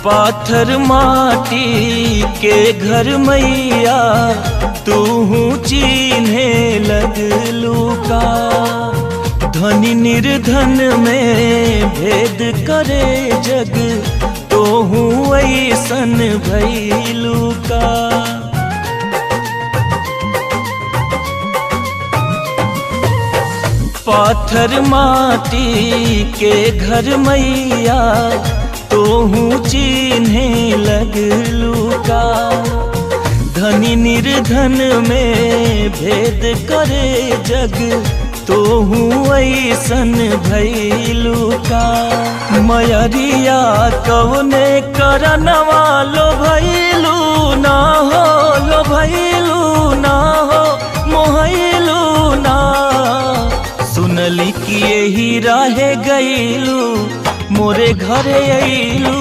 पाथर माटी के घर मैया तूहू चिन्हे लगलू का। धनी निर्धन में भेद करे जग तोहू ऐसन भइलू का। पाथर माटी के घर मैया तोहू चिन्हे लगलू का। धनी निर्धन में भेद करे जग तोहू ऐसन भइलू का। मयरिया कवने करनवा लो भइलू ना हो, लो भइलू ना हो, मोहइलू ना। सुनली कि यही राहे गइलू मोरे घरे अइलू।